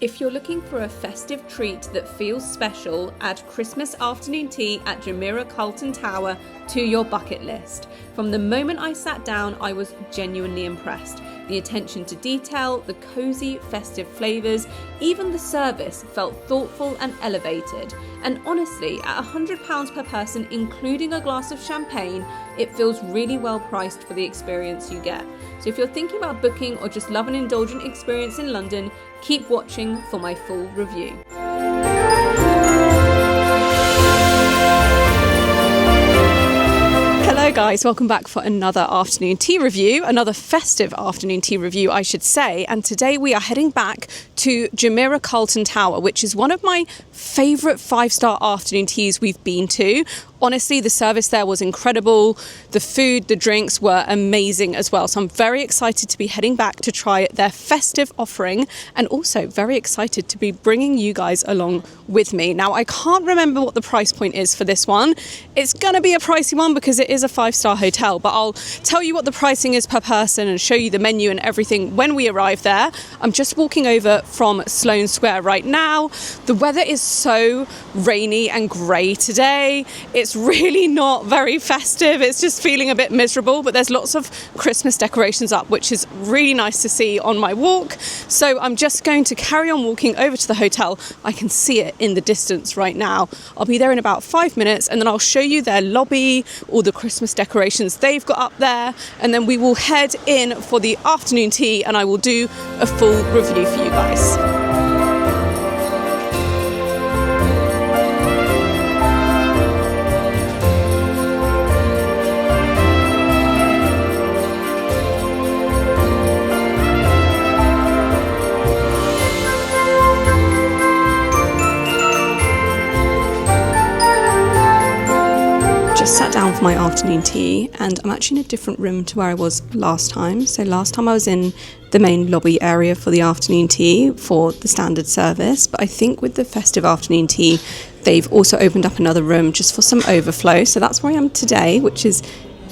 If you're looking for a festive treat that feels special, add Christmas afternoon tea at Jumeirah Carlton Tower to your bucket list. From the moment I sat down, I was genuinely impressed. The attention to detail, the cosy festive flavours, even the service felt thoughtful and elevated. And honestly, at £100 per person, including a glass of champagne, it feels really well priced for the experience you get. So if you're thinking about booking or just love an indulgent experience in London, keep watching for my full review. Hello guys, welcome back for another afternoon tea review, another festive afternoon tea review I should say, and today we are heading back to Jumeirah Carlton Tower, which is one of my favourite 5-star afternoon teas we've been to. Honestly, the service there was incredible. The food, the drinks were amazing as well. So I'm very excited to be heading back to try their festive offering and also very excited to be bringing you guys along with me. Now, I can't remember what the price point is for this one. It's going to be a pricey one because it is a 5-star hotel, but I'll tell you what the pricing is per person and show you the menu and everything when we arrive there. I'm just walking over from Sloane Square right now. The weather is so rainy and grey today. It's really not very festive. It's just feeling a bit miserable, but there's lots of Christmas decorations up, which is really nice to see on my walk. So I'm just going to carry on walking over to the hotel. I can see it in the distance right now. I'll be there in about 5 minutes and then I'll show you their lobby, all the Christmas decorations they've got up there, and then we will head in for the afternoon tea and I will do a full review for you guys. Sat down for my afternoon tea and I'm actually in a different room to where I was last time. So last time I was in the main lobby area for the afternoon tea for the standard service, but I think with the festive afternoon tea they've also opened up another room just for some overflow. So that's where I am today, which is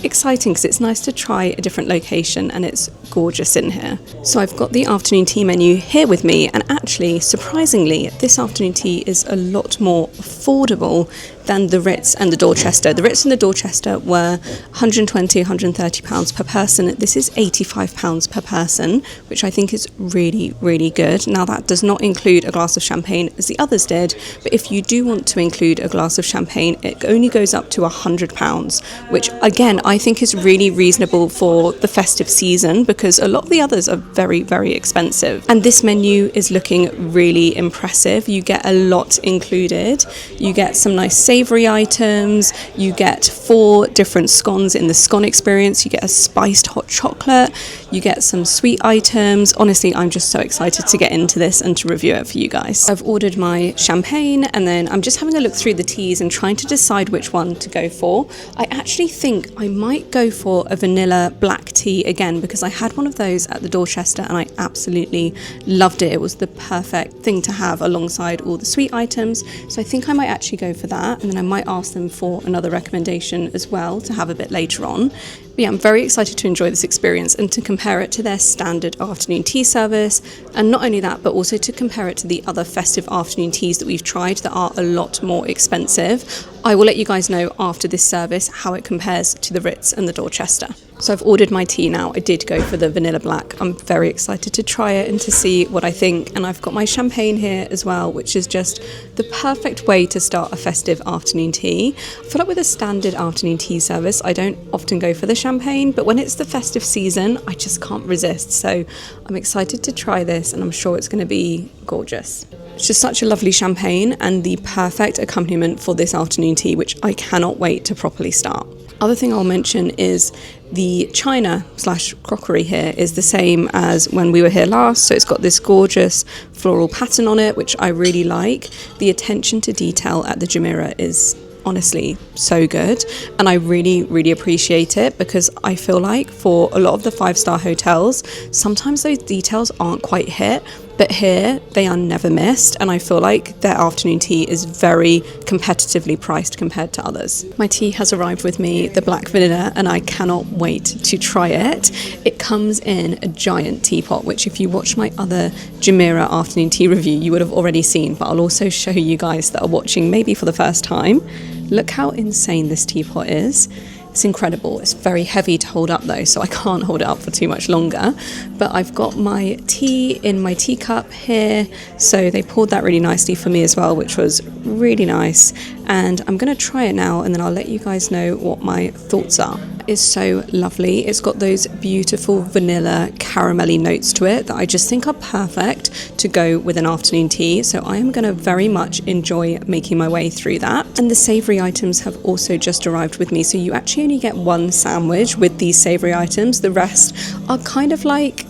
exciting because it's nice to try a different location and it's gorgeous in here. So I've got the afternoon tea menu here with me, and actually surprisingly this afternoon tea is a lot more affordable than the Ritz and the Dorchester. The Ritz and the Dorchester were £120, £130 per person. This is £85 per person, which I think is really, really good. Now that does not include a glass of champagne as the others did, but if you do want to include a glass of champagne, it only goes up to £100, which again, I think is really reasonable for the festive season because a lot of the others are very, very expensive. And this menu is looking really impressive. You get a lot included. You get some nice savoury items, you get 4 different scones in the scone experience, you get a spiced hot chocolate, you get some sweet items. Honestly, I'm just so excited to get into this and to review it for you guys. I've ordered my champagne and then I'm just having a look through the teas and trying to decide which one to go for. I actually think I might go for a vanilla black tea again because I had one of those at the Dorchester and I absolutely loved it. It was the perfect thing to have alongside all the sweet items. So I think I might actually go for that. And then I might ask them for another recommendation as well to have a bit later on. But yeah, I'm very excited to enjoy this experience and to compare it to their standard afternoon tea service. And not only that, but also to compare it to the other festive afternoon teas that we've tried that are a lot more expensive. I will let you guys know after this service how it compares to the Ritz and the Dorchester. So I've ordered my tea now. I did go for the vanilla black. I'm very excited to try it and to see what I think. And I've got my champagne here as well, which is just the perfect way to start a festive afternoon tea. I feel like with a standard afternoon tea service, I don't often go for the champagne, but when it's the festive season, I just can't resist. So I'm excited to try this and I'm sure it's going to be gorgeous. It's just such a lovely champagne and the perfect accompaniment for this afternoon tea, which I cannot wait to properly start. Other thing I'll mention is the china/crockery here is the same as when we were here last. So it's got this gorgeous floral pattern on it, which I really like. The attention to detail at the Jumeirah is honestly so good, and I really, really appreciate it because I feel like for a lot of the 5-star hotels, sometimes those details aren't quite hit. but here they are never missed, and I feel like their afternoon tea is very competitively priced compared to others. My tea has arrived with me, the black vanilla, and I cannot wait to try it. It comes in a giant teapot, which if you watch my other Jumeirah afternoon tea review you would have already seen, but I'll also show you guys that are watching maybe for the first time. Look how insane this teapot is. It's incredible. It's very heavy to hold up though, so I can't hold it up for too much longer. But I've got my tea in my teacup here, so they poured that really nicely for me as well, which was really nice. And I'm going to try it now, and then I'll let you guys know what my thoughts are. It's so lovely. It's got those beautiful vanilla caramelly notes to it that I just think are perfect to go with an afternoon tea. So I am going to very much enjoy making my way through that. And the savoury items have also just arrived with me. So you actually only get one sandwich with these savoury items. The rest are kind of like,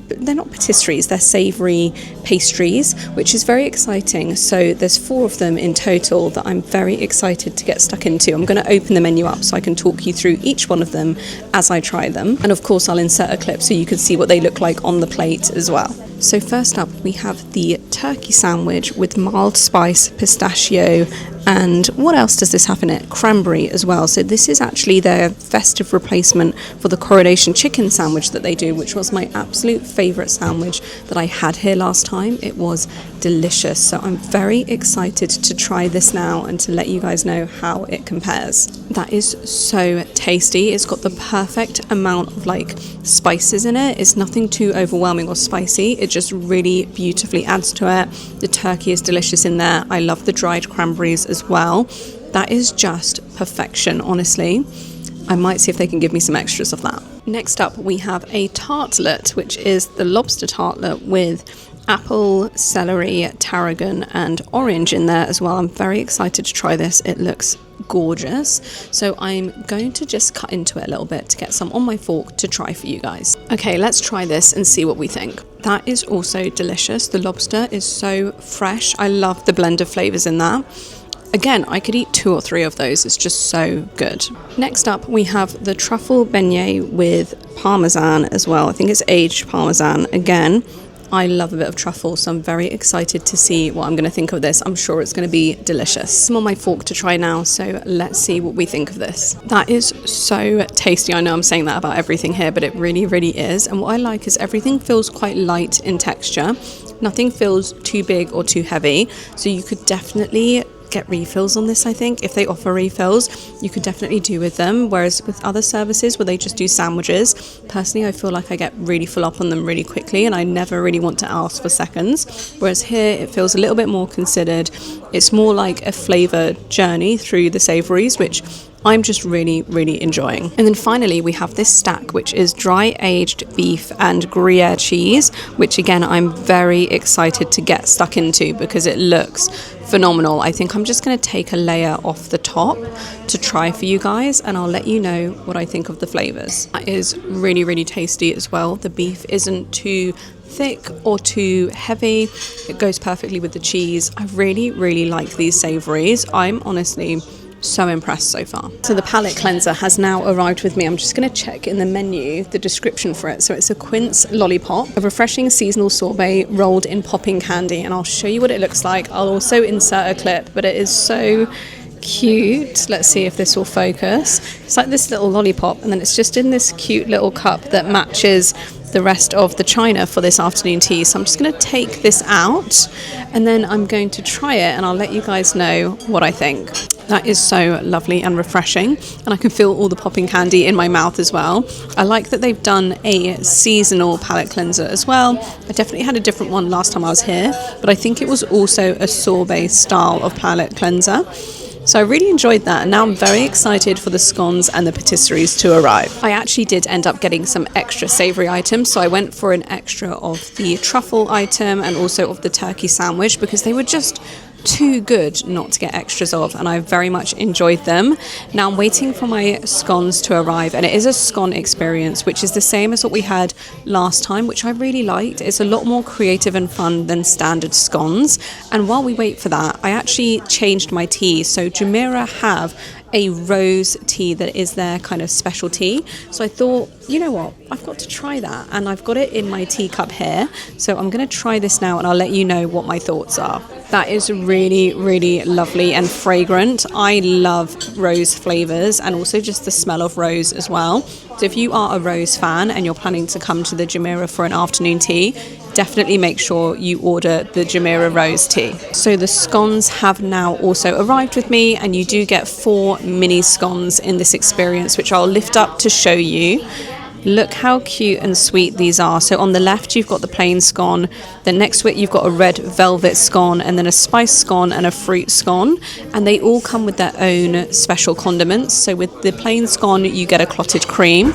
they're not patisseries, they're savoury pastries, which is very exciting. So there's 4 of them in total that I'm very excited to get stuck into. I'm going to open the menu up so I can talk you through each one of them as I try them. And of course I'll insert a clip so you can see what they look like on the plate as well. So first up we have the turkey sandwich with mild spice, pistachio, and what else does this have in it? Cranberry as well. So this is actually their festive replacement for the coronation chicken sandwich that they do, which was my absolute favourite sandwich that I had here last time. It was delicious. So I'm very excited to try this now and to let you guys know how it compares. That is so tasty. It's got the perfect amount of like spices in it. It's nothing too overwhelming or spicy. It just really beautifully adds to it. The turkey is delicious in there. I love the dried cranberries as well. That is just perfection, honestly. I might see if they can give me some extras of that. Next up we have a tartlet, which is the lobster tartlet with apple, celery, tarragon and orange in there as well. I'm very excited to try this. It looks gorgeous. So I'm going to just cut into it a little bit to get some on my fork to try for you guys. Okay, let's try this and see what we think. That is also delicious. The lobster is so fresh. I love the blend of flavours in that. Again, I could eat 2 or 3 of those. It's just so good. Next up, we have the truffle beignet with parmesan as well. I think it's aged parmesan. Again, I love a bit of truffle, so I'm very excited to see what I'm going to think of this. I'm sure it's going to be delicious. I'm on my fork to try now, so let's see what we think of this. That is so tasty. I know I'm saying that about everything here, but it really, really is. And what I like is everything feels quite light in texture. Nothing feels too big or too heavy, so you could definitely get refills on this. I think if they offer refills you could definitely do with them, whereas with other services where they just do sandwiches, personally I feel like I get really full up on them really quickly and I never really want to ask for seconds, whereas here it feels a little bit more considered. It's more like a flavour journey through the savouries, which I'm just really, really enjoying. And then finally we have this stack, which is dry aged beef and Gruyere cheese, which again I'm very excited to get stuck into because it looks phenomenal. I think I'm just going to take a layer off the top to try for you guys and I'll let you know what I think of the flavours. That is really, really tasty as well. The beef isn't too thick or too heavy. It goes perfectly with the cheese. I really, really like these savouries. I'm honestly so impressed so far. So the Palate Cleanser has now arrived with me. I'm just going to check in the menu the description for it. So it's a quince lollipop, a refreshing seasonal sorbet rolled in popping candy, and I'll show you what it looks like. I'll also insert a clip, but it is so cute. Let's see if this will focus. It's like this little lollipop and then it's just in this cute little cup that matches the rest of the china for this afternoon tea. So I'm just going to take this out and then I'm going to try it and I'll let you guys know what I think. That is so lovely and refreshing, and I can feel all the popping candy in my mouth as well. I like that they've done a seasonal palate cleanser as well. I definitely had a different one last time I was here, but I think it was also a sorbet style of palate cleanser. So I really enjoyed that, and now I'm very excited for the scones and the patisseries to arrive. I actually did end up getting some extra savoury items, so I went for an extra of the truffle item and also of the turkey sandwich because they were just too good not to get extras of, and I very much enjoyed them. Now I'm waiting for my scones to arrive, and it is a scone experience, which is the same as what we had last time, which I really liked. It's a lot more creative and fun than standard scones. And while we wait for that, I actually changed my tea. So Jumeirah have a rose tea that is their kind of specialty. So I thought, you know what, I've got to try that, and I've got it in my teacup here. So I'm going to try this now, and I'll let you know what my thoughts are. That is really, really lovely and fragrant. I love rose flavours and also just the smell of rose as well. So if you are a rose fan and you're planning to come to the Jumeirah for an afternoon tea, definitely make sure you order the Jumeirah rose tea. So the scones have now also arrived with me, and you do get 4 mini scones in this experience, which I'll lift up to show you. Look how cute and sweet these are. So on the left you've got the plain scone, then next to it you've got a red velvet scone, and then a spice scone and a fruit scone, and they all come with their own special condiments. So with the plain scone you get a clotted cream.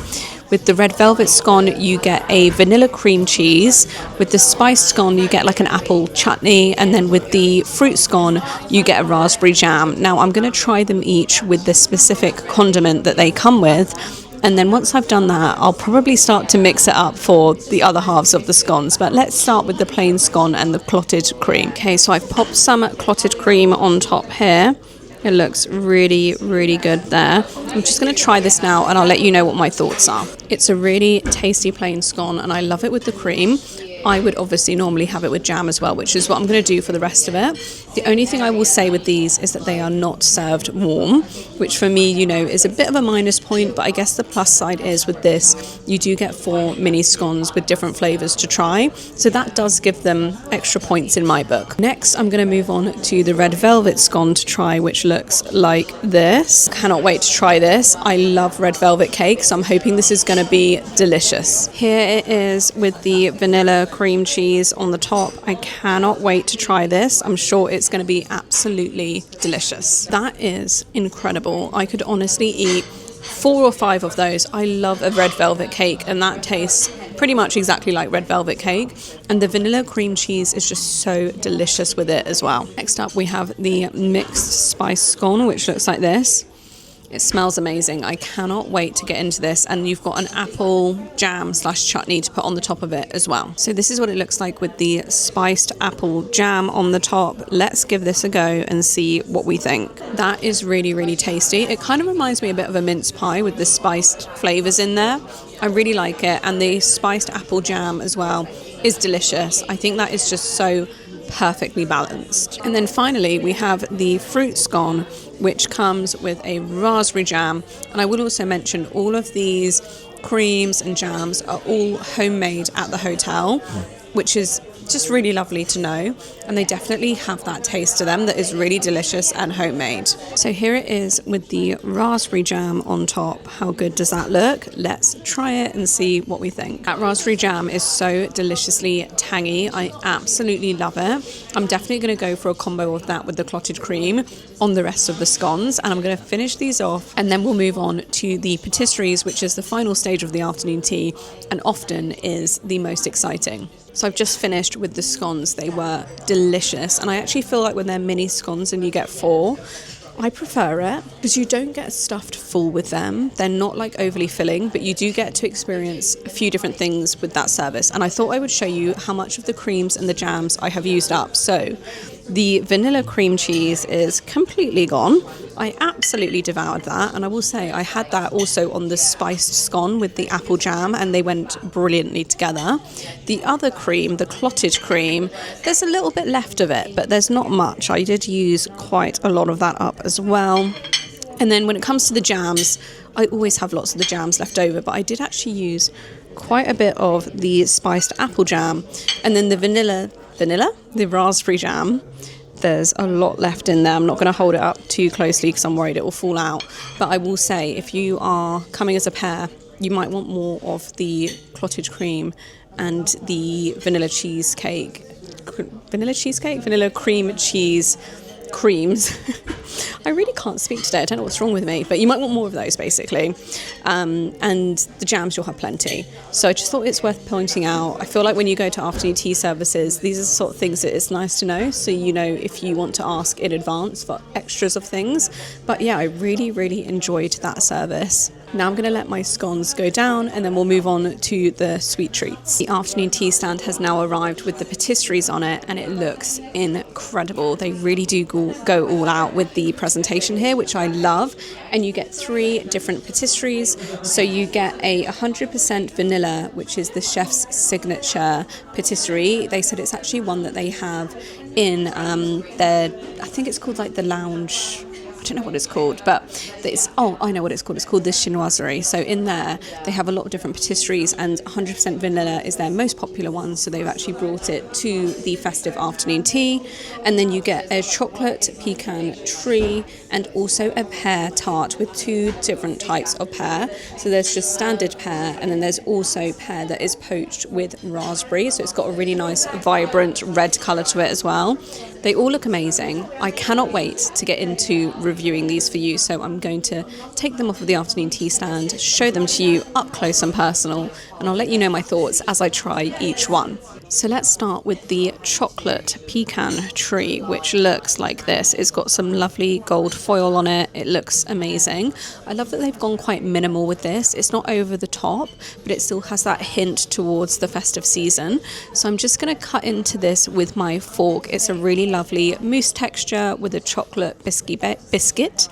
With the red velvet scone, you get a vanilla cream cheese. With the spiced scone, you get like an apple chutney. And then with the fruit scone, you get a raspberry jam. Now, I'm going to try them each with the specific condiment that they come with. And then once I've done that, I'll probably start to mix it up for the other halves of the scones. But let's start with the plain scone and the clotted cream. Okay, so I've popped some clotted cream on top here. It looks really, really good there. I'm just going to try this now, and I'll let you know what my thoughts are. It's a really tasty plain scone, and I love it with the cream. I would obviously normally have it with jam as well, which is what I'm going to do for the rest of it. The only thing I will say with these is that they are not served warm, which for me, you know, is a bit of a minus point, but I guess the plus side is with this, you do get 4 mini scones with different flavours to try. So that does give them extra points in my book. Next, I'm going to move on to the red velvet scone to try, which looks like this. Cannot wait to try this. I love red velvet cake, so I'm hoping this is going to be delicious. Here it is with the vanilla cream cheese on the top. I cannot wait to try this. I'm sure it's going to be absolutely delicious. That is incredible. I could honestly eat 4 or 5 of those. I love a red velvet cake, and that tastes pretty much exactly like red velvet cake, and the vanilla cream cheese is just so delicious with it as well. Next up we have the mixed spice scone, which looks like this. It smells amazing. I cannot wait to get into this. And you've got an apple jam / chutney to put on the top of it as well. So this is what it looks like with the spiced apple jam on the top. Let's give this a go and see what we think. That is really, really tasty. It kind of reminds me a bit of a mince pie with the spiced flavours in there. I really like it. And the spiced apple jam as well is delicious. I think that is just so perfectly balanced. And then finally we have the fruit scone, which comes with a raspberry jam. And I will also mention all of these creams and jams are all homemade at the hotel, which is just really lovely to know, and they definitely have that taste to them that is really delicious and homemade. So here it is with the raspberry jam on top. How good does that look? Let's try it and see what we think. That raspberry jam is so deliciously tangy. I absolutely love it. I'm definitely going to go for a combo of that with the clotted cream on the rest of the scones, and I'm going to finish these off, and then we'll move on to the patisseries, which is the final stage of the afternoon tea and often is the most exciting. So I've just finished with the scones. They were delicious, and I actually feel like when they're mini scones and you get 4, I prefer it because you don't get stuffed full with them. They're not like overly filling, but you do get to experience a few different things with that service. And I thought I would show you how much of the creams and the jams I have used up. So the vanilla cream cheese is completely gone. I absolutely devoured that, and I will say I had that also on the spiced scone with the apple jam, and they went brilliantly together. The other cream, the clotted cream, there's a little bit left of it, but there's not much. I did use quite a lot of that up as well. And then when it comes to the jams, I always have lots of the jams left over, but I did actually use quite a bit of the spiced apple jam, and then the raspberry jam. There's a lot left in there. I'm not going to hold it up too closely because I'm worried it will fall out. But I will say, if you are coming as a pair, you might want more of the clotted cream and the vanilla cream cheese creams. I really can't speak today. I don't know what's wrong with me, but you might want more of those basically. And the jams, you'll have plenty. So I just thought it's worth pointing out. I feel like when you go to afternoon tea services, these are the sort of things that it's nice to know. So you know if you want to ask in advance for extras of things. But yeah, I really, really enjoyed that service. Now I'm going to let my scones go down and then we'll move on to the sweet treats. The afternoon tea stand has now arrived with the patisseries on it and it looks incredible. They really do go all out with the presentation here, which I love. And you get 3 different patisseries. So you get a 100% vanilla, which is the chef's signature patisserie. They said it's actually one that they have in their, I think it's called like the lounge, I don't know what it's called, but I know what it's called. It's called the chinoiserie. So in there, they have a lot of different patisseries and 100% vanilla is their most popular one. So they've actually brought it to the festive afternoon tea. And then you get a chocolate pecan tree and also a pear tart with 2 different types of pear. So there's just standard pear and then there's also pear that is poached with raspberry. So it's got a really nice, vibrant red colour to it as well. They all look amazing. I cannot wait to get into reviewing these for you, so I'm going to take them off of the afternoon tea stand, show them to you up close and personal, and I'll let you know my thoughts as I try each one. So let's start with the chocolate pecan tree, which looks like this. It's got some lovely gold foil on it. It looks amazing. I love that they've gone quite minimal with this. It's not over the top, but it still has that hint towards the festive season. So I'm just going to cut into this with my fork. It's a really lovely mousse texture with a chocolate biscuit.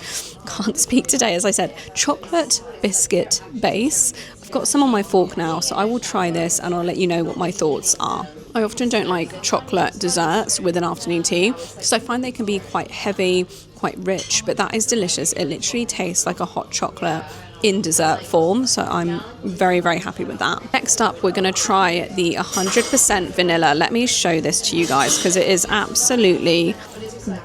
Can't speak today, as I said. Chocolate biscuit base. I've got some on my fork now, so I will try this and I'll let you know what my thoughts are. I often don't like chocolate desserts with an afternoon tea because I find they can be quite heavy, quite rich, but that is delicious. It literally tastes like a hot chocolate in dessert form, so I'm very, very happy with that. Next up, we're going to try the 100% vanilla. Let me show this to you guys because it is absolutely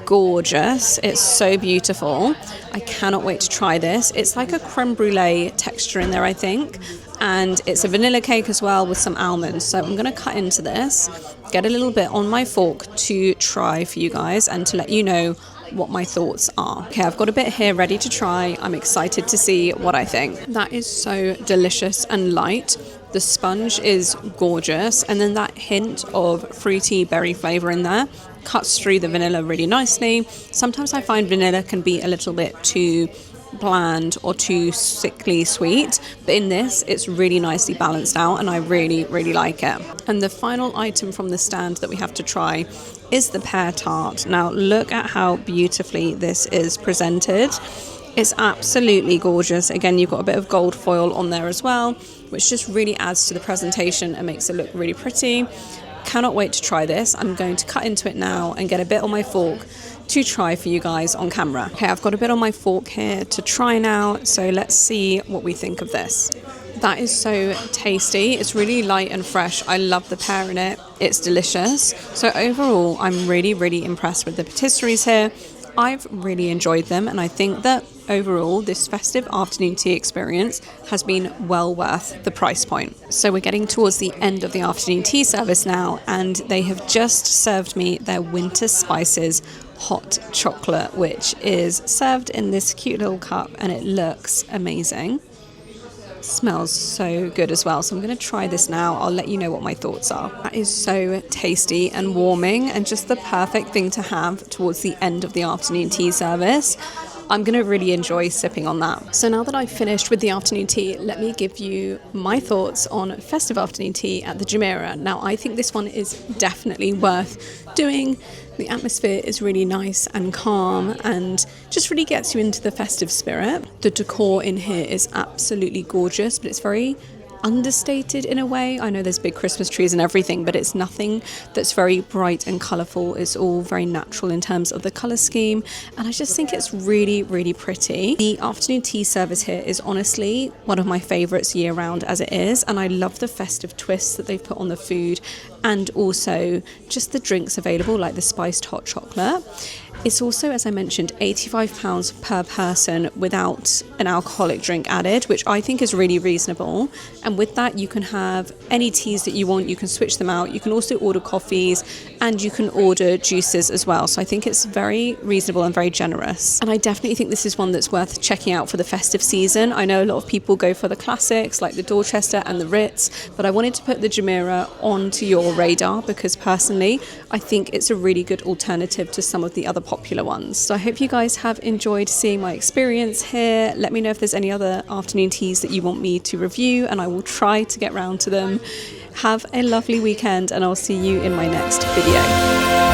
gorgeous. It's so beautiful. I cannot wait to try this. It's like a creme brulee texture in there, I think, and it's a vanilla cake as well with some almonds. So I'm going to cut into this, get a little bit on my fork to try for you guys and to let you know what my thoughts are. Okay, I've got a bit here ready to try. I'm excited to see what I think. That is so delicious and light. The sponge is gorgeous, and then that hint of fruity berry flavour in there cuts through the vanilla really nicely. Sometimes I find vanilla can be a little bit too bland or too sickly sweet, but in this it's really nicely balanced out and I really, really like it. And the final item from the stand that we have to try is the pear tart. Now look at how beautifully this is presented. It's absolutely gorgeous. Again, you've got a bit of gold foil on there as well, which just really adds to the presentation and makes it look really pretty. Cannot wait to try this. I'm going to cut into it now and get a bit on my fork to try for you guys on camera. Okay, I've got a bit on my fork here to try now, so let's see what we think of this. That is so tasty. It's really light and fresh. I love the pear in it. It's delicious. So overall, I'm really, really impressed with the patisseries here. I've really enjoyed them, and I think that overall this festive afternoon tea experience has been well worth the price point. So we're getting towards the end of the afternoon tea service now, and they have just served me their winter spices hot chocolate, which is served in this cute little cup, and it looks amazing. Smells so good as well, so I'm going to try this now. I'll let you know what my thoughts are. That is so tasty and warming and just the perfect thing to have towards the end of the afternoon tea service. I'm going to really enjoy sipping on that. So now that I've finished with the afternoon tea, let me give you my thoughts on festive afternoon tea at the Jumeirah. Now, I think this one is definitely worth doing. The atmosphere is really nice and calm and just really gets you into the festive spirit. The decor in here is absolutely gorgeous, but it's very understated in a way. I know there's big Christmas trees and everything, but it's nothing that's very bright and colourful. It's all very natural in terms of the colour scheme, and I just think it's really, really pretty. The afternoon tea service here is honestly one of my favourites year round as it is, and I love the festive twists that they've put on the food and also just the drinks available, like the spiced hot chocolate. It's also, as I mentioned, £85 per person without an alcoholic drink added, which I think is really reasonable. And with that, you can have any teas that you want. You can switch them out. You can also order coffees and you can order juices as well. So I think it's very reasonable and very generous. And I definitely think this is one that's worth checking out for the festive season. I know a lot of people go for the classics like the Dorchester and the Ritz, but I wanted to put the Jumeirah onto your radar because personally, I think it's a really good alternative to some of the other popular ones. So I hope you guys have enjoyed seeing my experience here. Let me know if there's any other afternoon teas that you want me to review, and I will try to get round to them. Have a lovely weekend, and I'll see you in my next video.